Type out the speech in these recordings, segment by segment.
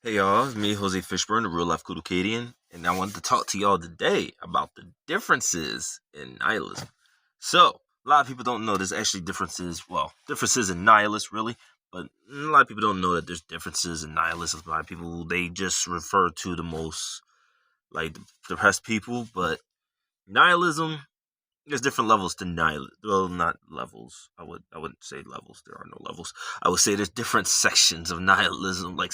Hey y'all, it's me, Jose Fishburne, the real life Kudukadian, and I wanted to talk to y'all today about the differences in nihilism. So, a lot of people don't know there's actually differences in nihilists, really, but a lot of people don't know that there's differences in nihilists. A lot of people, they just refer to the most, like, depressed people, but nihilism, there's different levels to nihilism. Well, not levels. I wouldn't say levels. There are no levels. I would say there's different sections of nihilism, like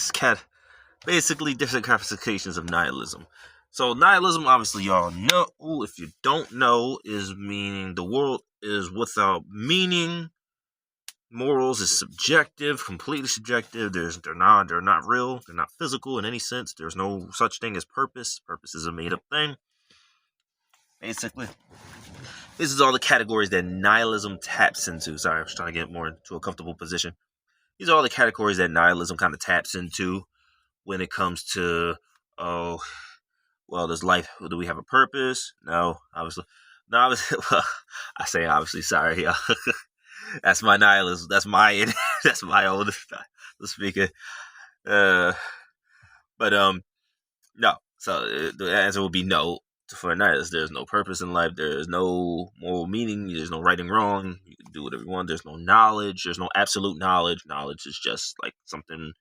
basically different classifications of nihilism. So nihilism, obviously, y'all know. If you don't know, is meaning the world is without meaning. Morals is subjective, completely subjective. They're not real. They're not physical in any sense. There's no such thing as purpose. Purpose is a made up thing. Basically, this is all the categories that nihilism taps into. Sorry, I was trying to get more into a comfortable position. These are all the categories that nihilism kind of taps into when it comes to, oh, well, does life, do we have a purpose? No, obviously. No, obviously, well, I say obviously, sorry, y'all. That's my nihilism. That's my, that's my old speaker. Uh, but, no. So the answer will be no. For a nihilist, there's no purpose in life. There's no moral meaning. There's no right and wrong. You can do whatever you want. There's no knowledge. There's no absolute knowledge. Knowledge is just like something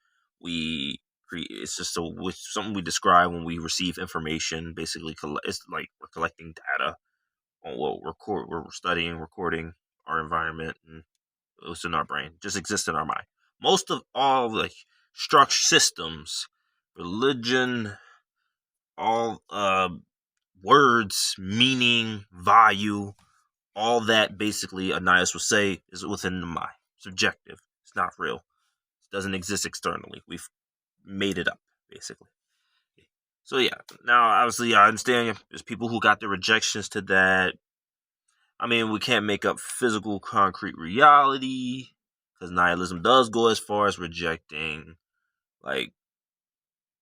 we create. It's just something we describe when we receive information. Basically, it's like we're collecting data on what we're studying, recording our environment, and it's in our brain. It just exists in our mind. Most of all, like structured systems, religion, all words, meaning, value, all that basically a nihilist would say is within the mind. Subjective. It's not real. It doesn't exist externally. We've made it up, basically. So yeah, now obviously I understand there's people who got the rejections to that. I mean, we can't make up physical, concrete reality because nihilism does go as far as rejecting like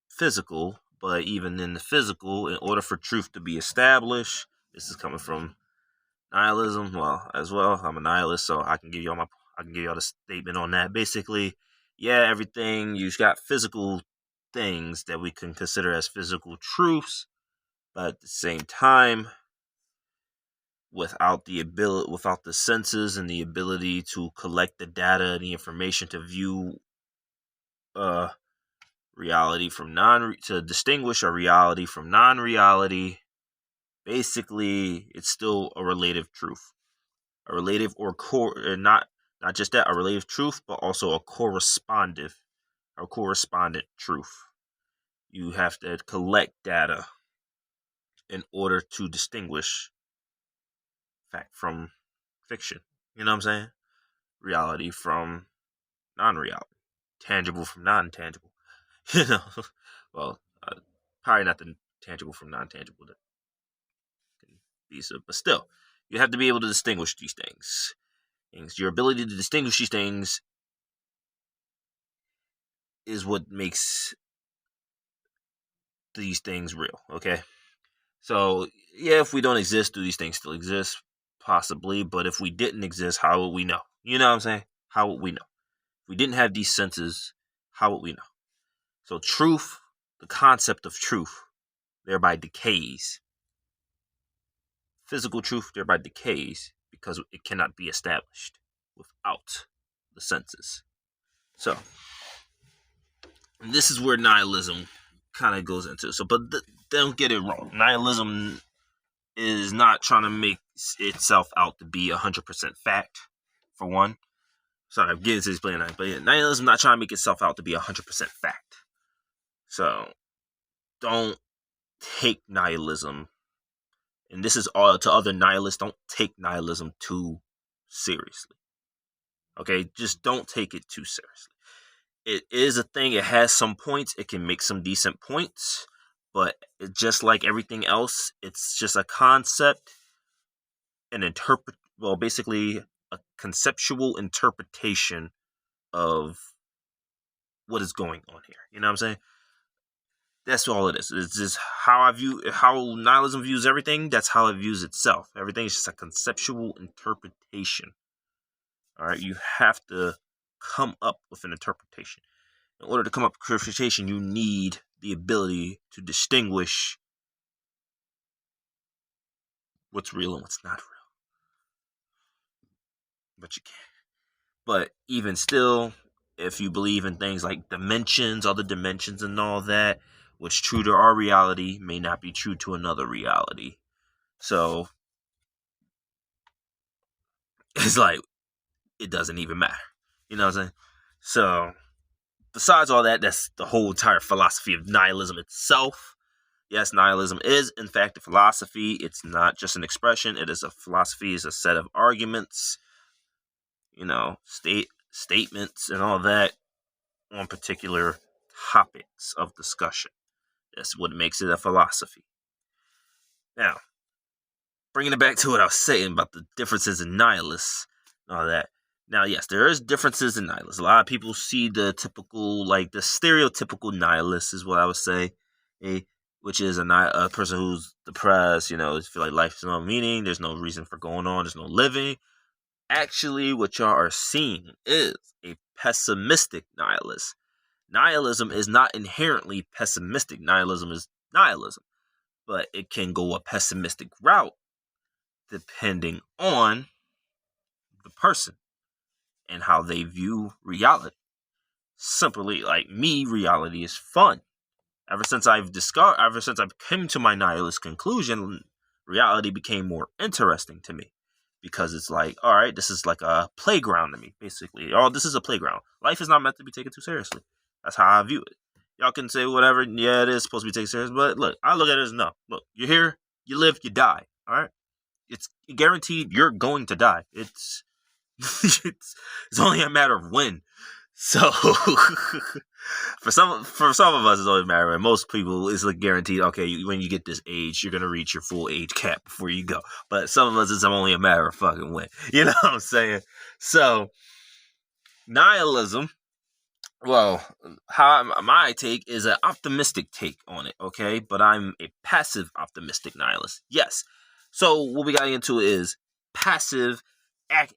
physical, but even in the physical, in order for truth to be established, this is coming from nihilism. Well, as well, I'm a nihilist, so I can give y'all the statement on that. Basically, yeah, everything you got physical things that we can consider as physical truths, but at the same time, without the senses and the ability to collect the data and the information to view uh reality from to distinguish a reality from non-reality. Basically, it's still a relative truth, a relative or not just that, a relative truth, but also a correspondent truth. You have to collect data in order to distinguish fact from fiction. You know what I'm saying? Reality from non-reality, tangible from non-tangible. You know, well, probably not the tangible from non-tangible that can be so, but still, you have to be able to distinguish these things. Your ability to distinguish these things is what makes these things real. Okay, so yeah, if we don't exist, do these things still exist? Possibly, but if we didn't exist, how would we know? You know what I'm saying? How would we know? If we didn't have these senses, how would we know? So truth, the concept of truth, thereby decays. Physical truth thereby decays because it cannot be established without the senses. So, this is where nihilism kind of goes into. So, but don't get it wrong. Nihilism is not trying to make itself out to be 100% fact, for one. Sorry, I'm getting to explain that. But yeah, nihilism not trying to make itself out to be 100% fact. So, don't take nihilism, and this is all to other nihilists, don't take nihilism too seriously. Okay, just don't take it too seriously. It is a thing, it has some points, it can make some decent points, but just like everything else, it's just a concept, basically a conceptual interpretation of what is going on here. You know what I'm saying? That's all it is. It's just how nihilism views everything. That's how it views itself. Everything is just a conceptual interpretation. All right, you have to come up with an interpretation. In order to come up with refutation, you need the ability to distinguish what's real and what's not real. But you can't. But even still, if you believe in things like dimensions, other dimensions and all that, what's true to our reality may not be true to another reality. So it's like, it doesn't even matter. You know what I'm saying? So besides all that, that's the whole entire philosophy of nihilism itself. Yes, nihilism is, in fact, a philosophy. It's not just an expression. It is a philosophy. It's a set of arguments, statements and all that on particular topics of discussion. That's what makes it a philosophy. Now, bringing it back to what I was saying about the differences in nihilists and all that. Now, yes, there is differences in nihilists. A lot of people see the typical, the stereotypical nihilist is what I would say, which is a person who's depressed, feel like life has no meaning, there's no reason for going on, there's no living. Actually, what y'all are seeing is a pessimistic nihilist. Nihilism is not inherently pessimistic. Nihilism is nihilism, but it can go a pessimistic route depending on the person and how they view reality. Simply, like me, reality is fun. Ever since I've come to my nihilist conclusion, reality became more interesting to me. Because it's like, all right, this is like a playground to me, basically. Oh, this is a playground. Life is not meant to be taken too seriously. That's how I view it. Y'all can say whatever. Yeah, it is supposed to be taken seriously. But look, I look at it as no. Look, you're here, you live, you die. All right? It's guaranteed you're going to die. It's only a matter of when. So for some of us, it's always a matter of when. Most people, it's like guaranteed. Okay, when you get this age, you're gonna reach your full age cap before you go. But some of us, it's only a matter of fucking when. You know what I'm saying? So nihilism. Well, how my take is an optimistic take on it, okay? But I'm a passive optimistic nihilist. Yes. So what we got into is passive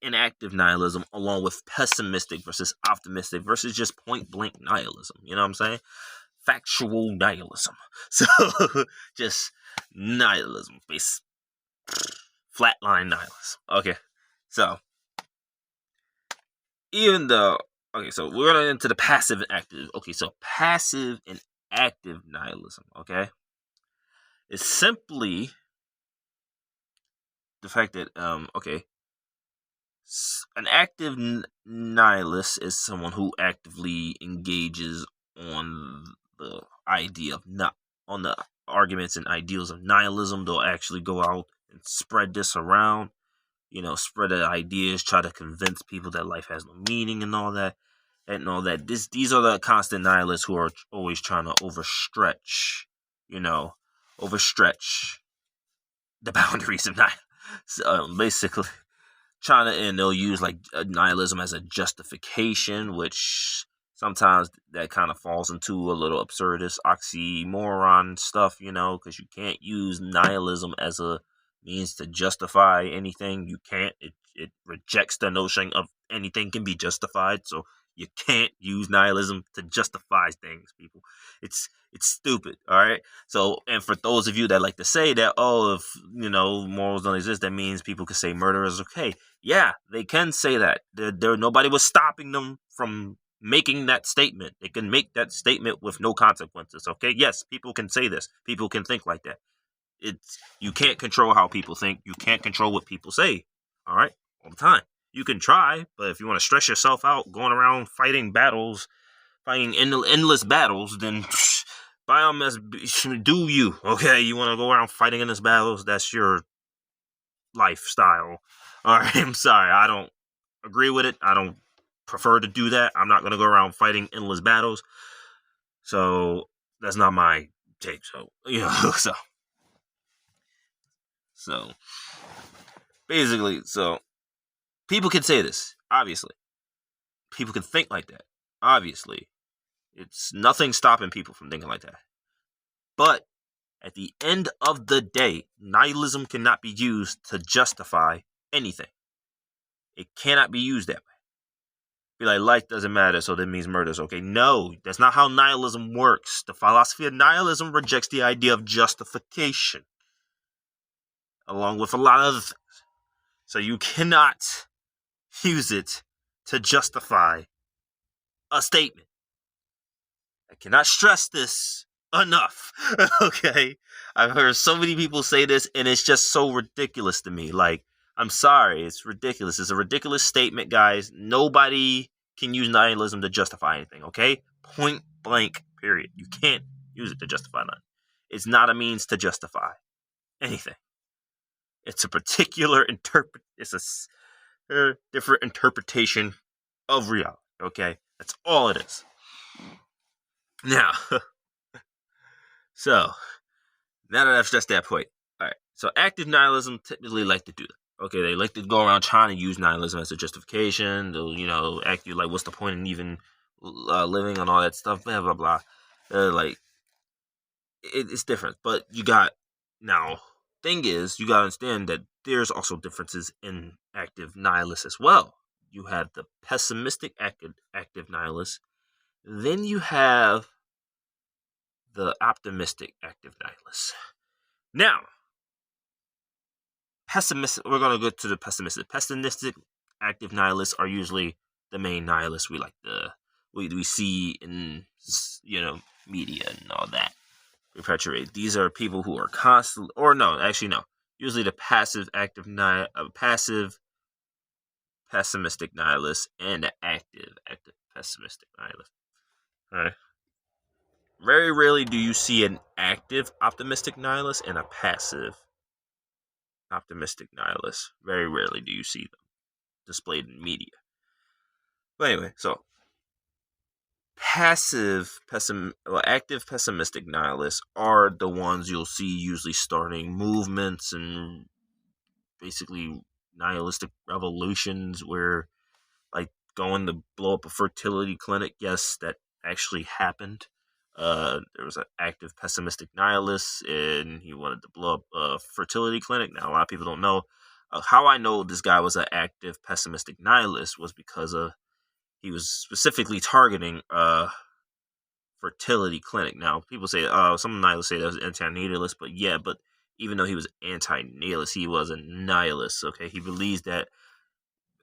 and active nihilism, along with pessimistic versus optimistic versus just point blank nihilism. You know what I'm saying? Factual nihilism. So just nihilism, base flatline nihilism. Okay. So even though so we're gonna into the passive and active. Okay, so passive and active nihilism, okay, is simply the fact that an active nihilist is someone who actively engages on the idea of on the arguments and ideals of nihilism. They'll actually go out and spread this around, spread the ideas, try to convince people that life has no meaning and all that. These are the constant nihilists who are always trying to overstretch the boundaries of nihilism. So, basically, and they'll use nihilism as a justification, which sometimes that kind of falls into a little absurdist oxymoron stuff, because you can't use nihilism as a means to justify anything. You can't. It rejects the notion of anything can be justified. So you can't use nihilism to justify things, people. It's stupid, all right? So, and for those of you that like to say that, if, morals don't exist, that means people can say murder is okay. Yeah, they can say that. Nobody was stopping them from making that statement. They can make that statement with no consequences, okay? Yes, people can say this. People can think like that. You can't control how people think. You can't control what people say, all right? All the time. You can try, but if you want to stress yourself out going around fighting endless battles, then by all means, do you, okay? You want to go around fighting endless battles, that's your lifestyle. All right, I'm sorry. I don't agree with it. I don't prefer to do that. I'm not going to go around fighting endless battles. So that's not my take. So, so basically, people can say this, obviously. People can think like that, obviously. It's nothing stopping people from thinking like that. But at the end of the day, nihilism cannot be used to justify anything. It cannot be used that way. be like, life doesn't matter, so that means murder's okay. No, that's not how nihilism works. The philosophy of nihilism rejects the idea of justification, along with a lot of other things. So you cannot use it to justify a statement. I cannot stress this enough. Okay? I've heard so many people say this, and it's just so ridiculous to me. Like, I'm sorry, it's ridiculous. It's a ridiculous statement, guys. Nobody can use nihilism to justify anything, okay? Point blank, period. You can't use it to justify nothing. It's not a means to justify anything. It's a particular it's a different interpretation of reality, okay? That's all it is. Now, so, now that I've stressed that point, alright, so active nihilism typically like to do that. Okay, they like to go around trying to use nihilism as a justification. They'll, act you like, what's the point in even living and all that stuff, blah, blah, blah. It's different. But now, thing is, you gotta understand that there's also differences in active nihilists as well. You have the pessimistic active nihilist. Then you have the optimistic active nihilist. Now, we're going to go to the pessimistic. Pessimistic active nihilists are usually the main nihilists we see in, media and all that. Perpetuate. These are people who are constantly, usually the passive pessimistic nihilist and the active pessimistic nihilist. All right. Very rarely do you see an active optimistic nihilist and a passive optimistic nihilist. Very rarely do you see them displayed in media. But anyway, so active pessimistic nihilists are the ones you'll see usually starting movements and basically nihilistic revolutions where, like, going to blow up a fertility clinic. Yes, that actually happened. There was an active pessimistic nihilist, and he wanted to blow up a fertility clinic. Now, a lot of people don't know. How I know this guy was an active pessimistic nihilist was because he was specifically targeting fertility clinic. Now, people say, some nihilists say that was anti-natalist, but even though he was anti-natalist, he was a nihilist. Okay, he believes that.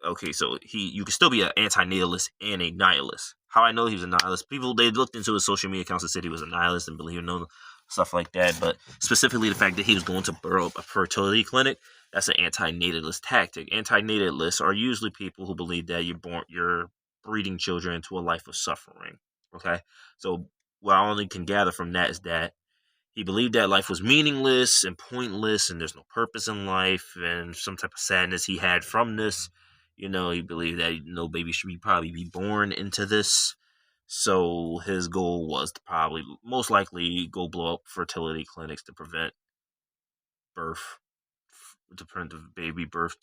Okay, so you can still be an anti-natalist and a nihilist. How I know he was a nihilist? People, they looked into his social media accounts and said he was a nihilist and believe in stuff like that. But specifically, the fact that he was going to burrow up a fertility clinic, that's an anti-natalist tactic. Anti-natalists are usually people who believe that you're breeding children into a life of suffering. Okay, so what I only can gather from that is that he believed that life was meaningless and pointless, and there's no purpose in life, and some type of sadness he had from this. He believed that no baby should probably be born into this. So his goal was to most likely, go blow up fertility clinics to prevent the baby birth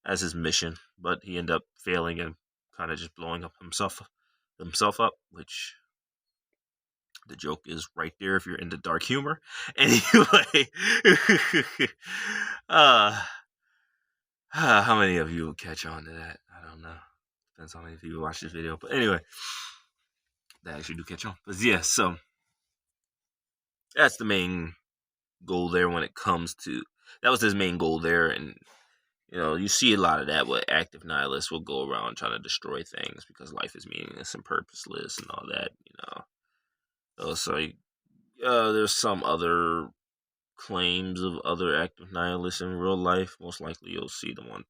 as his mission. But he ended up failing and kind of just blowing up himself up, which the joke is right there if you're into dark humor. Anyway, how many of you will catch on to that? I don't know. Depends on how many people watch this video. But anyway, that actually do catch on. But yeah, so that's the main goal there when it comes to... That was his main goal there. And, you see a lot of that with active nihilists will go around trying to destroy things because life is meaningless and purposeless and all that, So, there's some other claims of other active nihilists in real life. Most likely you'll see them on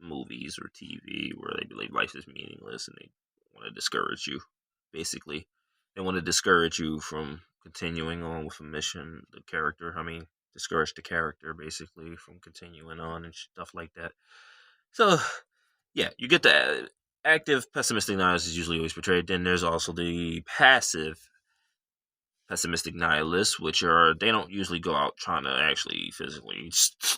movies or TV where they believe life is meaningless and they want to discourage you. Basically, they want to discourage you from continuing on with a mission. Discourage the character basically from continuing on and stuff like that. So, yeah, you get the active pessimistic nihilist is usually always portrayed. Then there's also the passive pessimistic nihilists, they don't usually go out trying to actually physically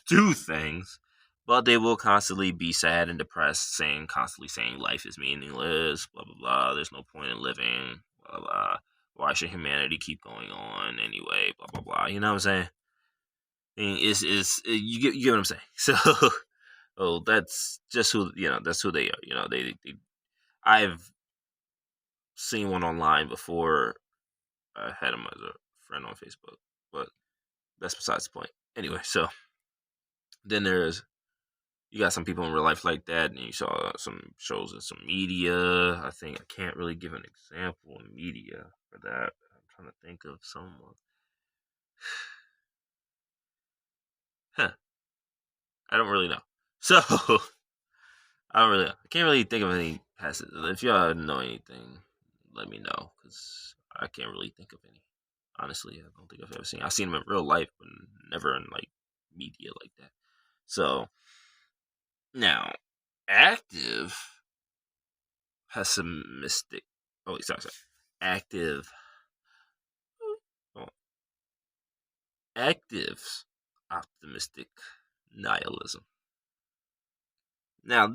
do things, but they will constantly be sad and depressed, constantly saying life is meaningless, blah, blah, blah, there's no point in living, blah, blah, why should humanity keep going on anyway, blah, blah, blah, you know what I'm saying? You get what I'm saying? So, that's just that's who they are, they I've seen one online before. I had him as a friend on Facebook, but that's besides the point. Anyway, so then you got some people in real life like that, and you saw some shows in some media. I think I can't really give an example in media for that. I'm trying to think of someone. Huh. I don't really know. So I don't really know. I can't really think of any passages. If y'all know anything, let me know, because I can't really think of any. Honestly, I don't think I've ever seen. I've seen them in real life, but never in like media like that. So now, active pessimistic. Oh wait, sorry. Active. Oh, active optimistic nihilism. Now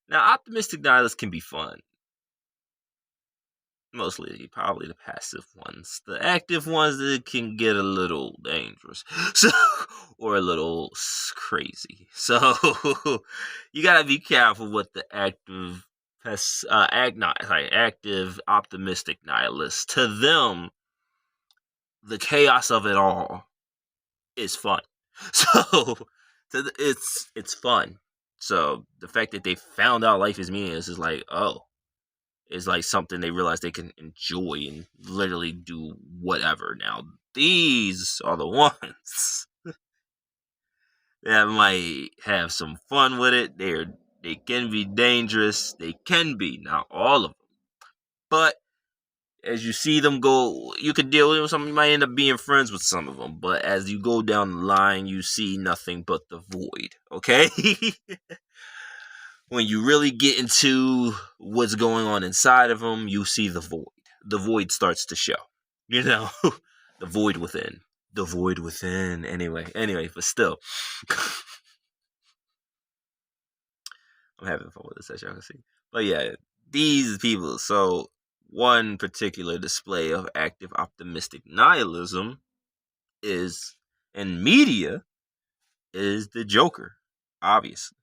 now optimistic nihilists can be fun. Mostly, probably the passive ones. The active ones, it can get a little dangerous, so or a little crazy. So you gotta be careful with the active optimistic nihilists. To them, the chaos of it all is fun. So it's fun. So the fact that they found out life is meaningless is like, oh, is like something they realize they can enjoy and literally do whatever. Now, these are the ones that might have some fun with it. They can be dangerous. They can be, not all of them. But as you see them go, you could deal with some. You might end up being friends with some of them. But as you go down the line, you see nothing but the void. Okay. When you really get into what's going on inside of them, you see the void. The void starts to show. You know, the void within. The void within. Anyway, but still, I'm having fun with this, as y'all can see. But yeah, these people. So one particular display of active optimistic nihilism is in media is the Joker, obviously.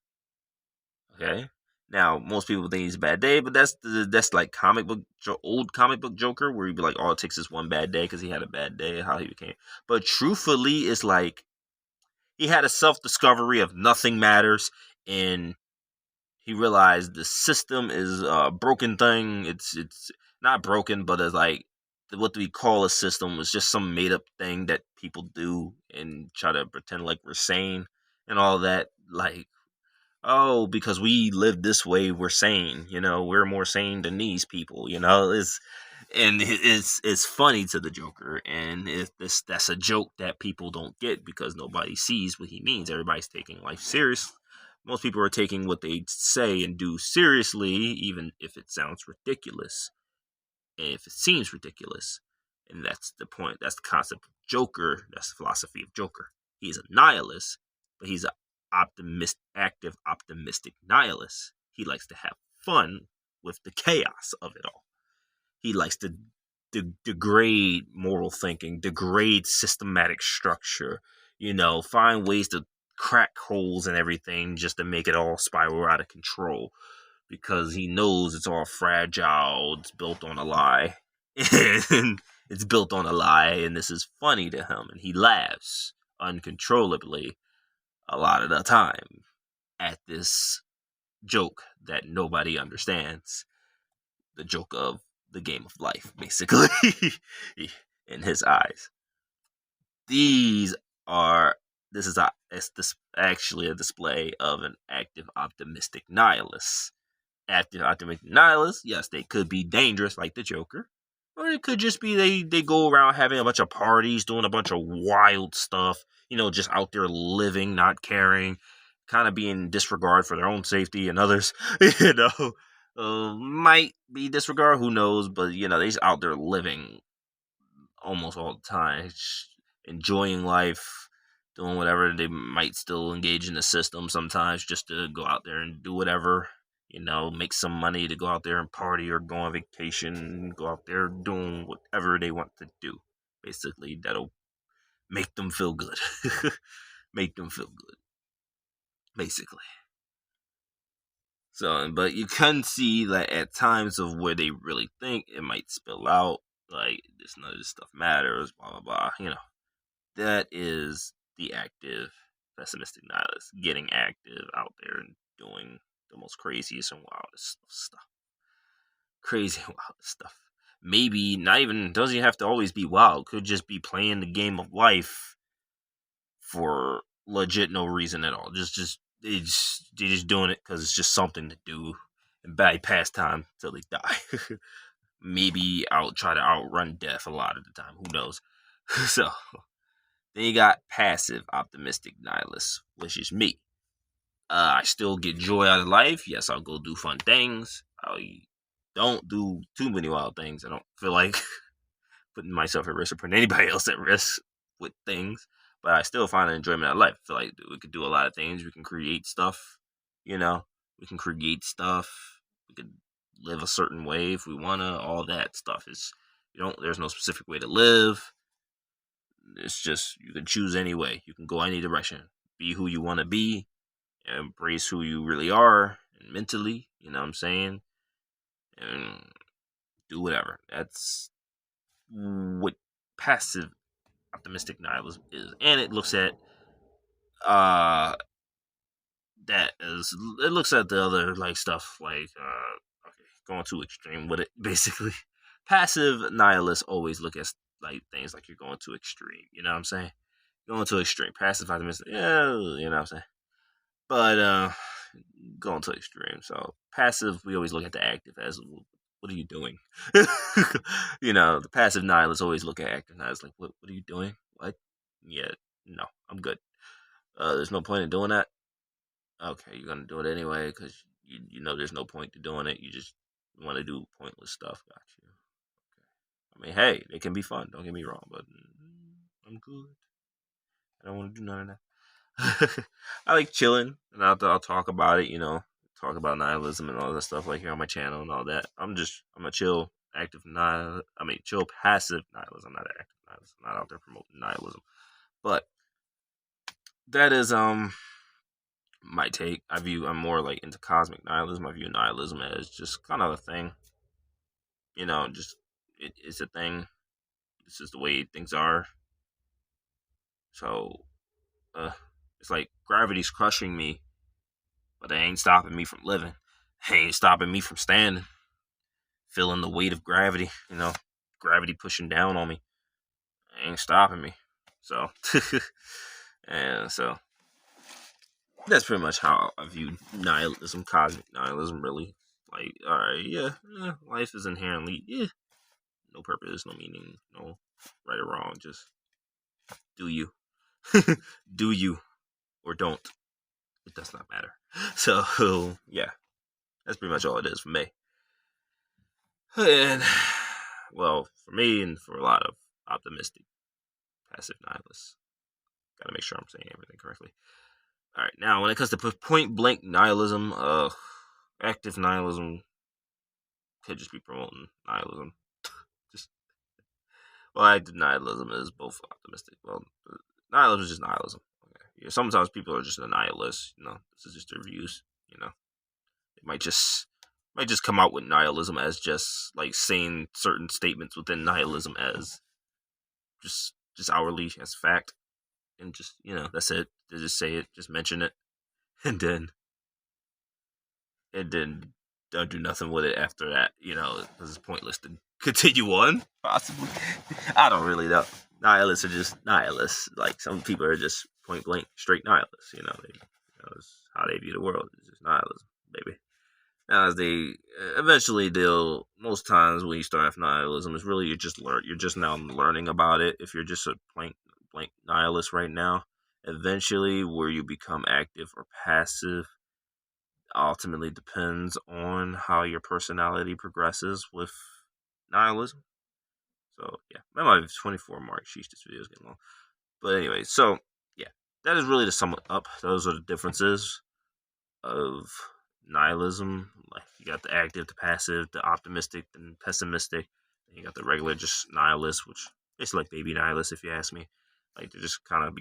Okay. Now, most people think he's a bad day, but that's like old comic book Joker, where he'd be like, all it takes is one bad day because he had a bad day, how he became. But truthfully, it's like he had a self discovery of nothing matters, and he realized the system is a broken thing. It's not broken, but it's like what do we call a system? It's just some made up thing that people do and try to pretend like we're sane and all that. Like, oh, because we live this way, we're sane. We're more sane than these people. It's funny to the Joker, and that's a joke that people don't get because nobody sees what he means. Everybody's taking life serious. Most people are taking what they say and do seriously, even if it sounds ridiculous, and if it seems ridiculous. And that's the point. That's the concept of Joker. That's the philosophy of Joker. He's a nihilist, but he's an active, optimistic nihilist. He likes to have fun with the chaos of it all. He likes to degrade moral thinking, degrade systematic structure, find ways to crack holes and everything just to make it all spiral out of control because he knows it's all fragile, it's built on a lie. And it's built on a lie, and this is funny to him, and he laughs uncontrollably a lot of the time at this joke that nobody understands. The joke of the game of life, basically, in his eyes. These are it's actually a display of an active optimistic nihilist. Active optimistic nihilists, yes, they could be dangerous like the Joker. Or it could just be they go around having a bunch of parties, doing a bunch of wild stuff, just out there living, not caring, kind of being disregard for their own safety and others, might be disregard, who knows, but they just out there living almost all the time, enjoying life, doing whatever. They might still engage in the system sometimes just to go out there and do whatever, make some money to go out there and party or go on vacation, go out there doing whatever they want to do. Basically, that'll make them feel good. Make them feel good. Basically. So, but you can see that at times of where they really think it might spill out, like this none of this stuff matters, blah blah blah. That is the active pessimistic nihilist getting active out there and doing the most craziest and wildest stuff. Crazy and wildest stuff. Maybe not even doesn't have to always be wild. Could just be playing the game of life for legit no reason at all. They just doing it because it's just something to do and bad pastime till they die. Maybe I'll try to outrun death a lot of the time. Who knows? So then you got passive optimistic nihilists, which is me. I still get joy out of life. Yes, I'll go do fun things. I don't do too many wild things. I don't feel like putting myself at risk or putting anybody else at risk with things. But I still find an enjoyment out of life. I feel like we could do a lot of things. We can create stuff. We can create stuff. We could live a certain way if we wanna. All that stuff is There's no specific way to live. It's just you can choose any way. You can go any direction. Be who you want to be. Embrace who you really are and mentally. You know what I'm saying? And do whatever. That's what passive optimistic nihilism is, and it looks at it looks at the other like stuff like okay, going too extreme with it. Basically, passive nihilists always look at like things like you're going too extreme. You know what I'm saying? Going too extreme. Passive optimistic, yeah, you know what I'm saying. But going too extreme. So passive, we always look at the active as what are you doing? The passive nihilists always look at active nihilists like, what are you doing? What? Yeah, no, I'm good. There's no point in doing that. Okay, you're gonna do it anyway because you know there's no point to doing it. You just want to do pointless stuff. Got you. Okay. I mean, hey, it can be fun. Don't get me wrong, but I'm good. I don't want to do none of that. I like chilling, and I'll talk about it. Talk about nihilism and all that stuff like here on my channel and all that. I'm a chill, chill, passive nihilism. I'm not an active nihilist. I'm not out there promoting nihilism, but that is my take. I'm more like into cosmic nihilism. I view nihilism as just kind of a thing. It's a thing. This is the way things are. So, it's like gravity's crushing me, but it ain't stopping me from living. It ain't stopping me from standing, feeling the weight of gravity. Gravity pushing down on me. It ain't stopping me. So, and so that's pretty much how I view nihilism, cosmic nihilism, really. Like, alright, yeah, life is inherently, no purpose, no meaning, no right or wrong, just do you. Do you, or don't. It does not matter. So, yeah, that's pretty much all it is for me. And, well, for me and for a lot of optimistic, passive nihilists. Gotta make sure I'm saying everything correctly. Alright, now when it comes to point blank nihilism, active nihilism could just be promoting nihilism. Active nihilism is both optimistic. Well, nihilism is just nihilism. Okay. Yeah, sometimes people are just a nihilist. This is just their views. It might just come out with nihilism as just like saying certain statements within nihilism as just hourly as fact, and just that's it. They just say it, just mention it, and then don't do nothing with it after that. Because it's pointless to continue on. Possibly, I don't really know. Nihilists are just nihilists. Like some people are just point blank straight nihilists. It's how they view the world. It's just nihilism, baby. Now, as they eventually they'll most times when you start off nihilism, it's really you're just now learning about it. If you're just a blank nihilist right now, eventually where you become active or passive ultimately depends on how your personality progresses with nihilism. So yeah, I'm at my 24 mark. Sheesh, this video is getting long. But anyway, so yeah, that is really to sum it up. Those are the differences of nihilism. Like you got the active, the passive, the optimistic, and pessimistic. And you got the regular, just nihilist, which it's like baby nihilist, if you ask me. Like they're just kind of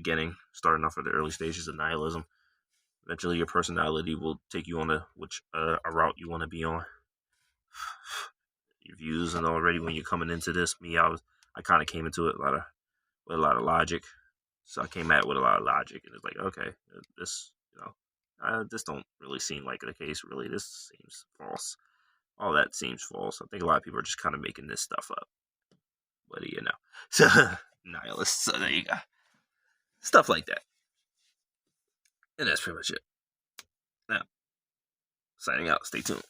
starting off at the early stages of nihilism. Eventually, your personality will take you on a route you want to be on. Your views, and already when you're coming into this, I kind of came into it with a lot of logic. So I came at it with a lot of logic, and it's like, okay, this, this don't really seem like the case. Really, this seems false. All that seems false. I think a lot of people are just kind of making this stuff up. What do you know? So nihilists. So there you go. Stuff like that. And that's pretty much it. Now, signing out. Stay tuned.